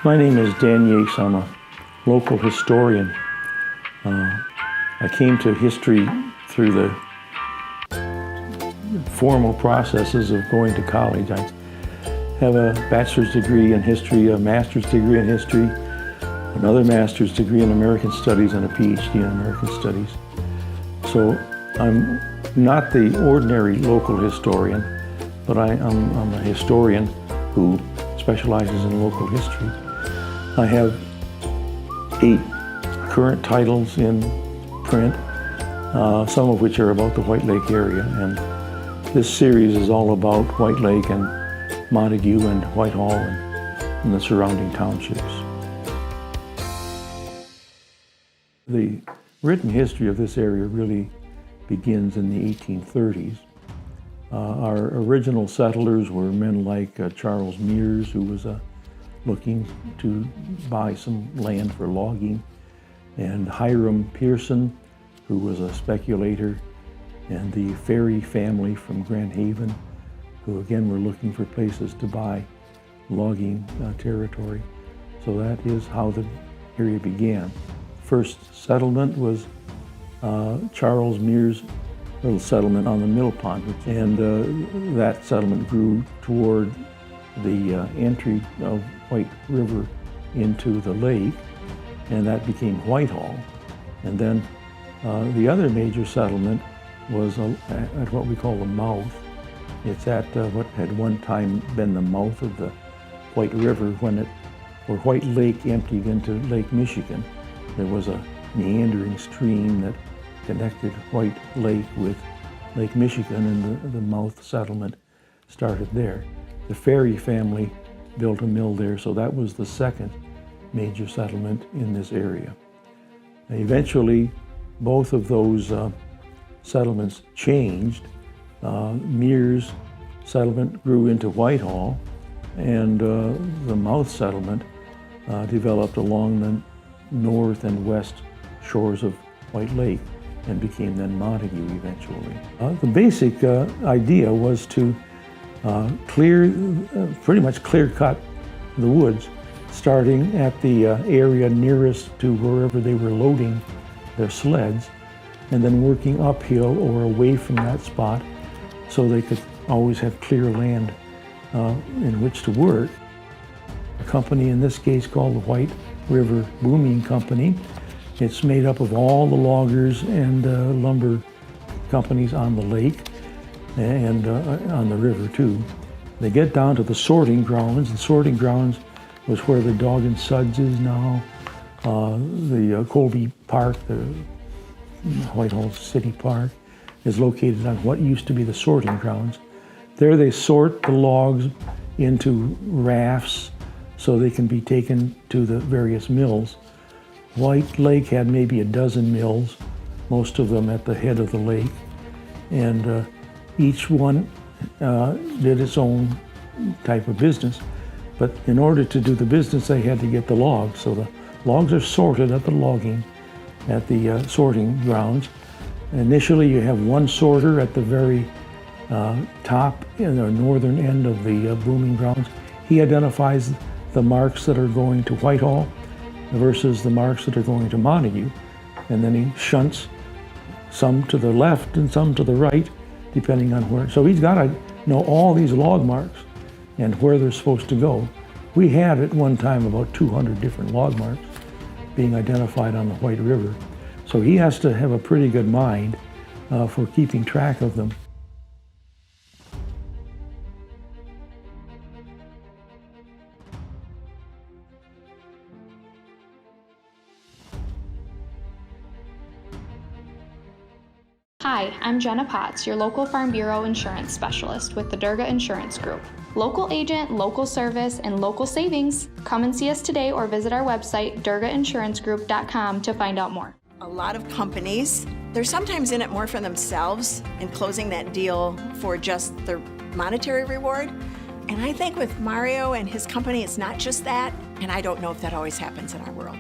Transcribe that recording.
My name is Dan Yakes. I'm a local historian. I came to history through the formal processes of going to college. I have a bachelor's degree in history, a master's degree in history, another master's degree in American Studies, and a PhD in American Studies. So I'm not the ordinary local historian, but I'm a historian who specializes in local history. I have 8 current titles in print, some of which are about the White Lake area, and this series is all about White Lake and Montague and Whitehall and the surrounding townships. The written history of this area really begins in the 1830s. Our original settlers were men like Charles Mears, who was looking to buy some land for logging, and Hiram Pearson, who was a speculator, and the Ferry family from Grand Haven, who again were looking for places to buy logging territory. So that is how the area began. First settlement was Charles Mears' little settlement on the Mill Pond, and that settlement grew toward the entry of White River into the lake, and that became Whitehall. And then the other major settlement was at what we call the mouth. It's at what had one time been the mouth of the White River where White Lake emptied into Lake Michigan. There was a meandering stream that connected White Lake with Lake Michigan, and the mouth settlement started there. The Ferry family built a mill there, so that was the second major settlement in this area. Eventually, both of those settlements changed. Mears settlement grew into Whitehall, and the mouth settlement developed along the north and west shores of White Lake and became then Montague eventually. The basic idea was to pretty much clear cut the woods, starting at the area nearest to wherever they were loading their sleds, and then working uphill or away from that spot so they could always have clear land in which to work. A company in this case called the White River Booming Company. It's made up of all the loggers and lumber companies on the lake and on the river too. They get down to the sorting grounds. The sorting grounds was where the Dog and Suds is now. The Colby Park, the Whitehall City Park, is located on what used to be the sorting grounds. There they sort the logs into rafts so they can be taken to the various mills. White Lake had maybe a dozen mills, most of them at the head of the lake, and each one did its own type of business. But in order to do the business, they had to get the logs. So the logs are sorted at the sorting grounds. Initially, you have one sorter at the very top in the northern end of the booming grounds. He identifies the marks that are going to Whitehall versus the marks that are going to Montague. And then he shunts some to the left and some to the right, depending on where. So he's got to know all these log marks and where they're supposed to go. We had at one time about 200 different log marks being identified on the White River. So he has to have a pretty good mind for keeping track of them. Hi, I'm Jenna Potts, your local Farm Bureau insurance specialist with the Durga Insurance Group. Local agent, local service, and local savings. Come and see us today or visit our website, durgainsuranceGroup.com, to find out more. A lot of companies, they're sometimes in it more for themselves and closing that deal for just their monetary reward. And I think with Mario and his company, it's not just that, and I don't know if that always happens in our world.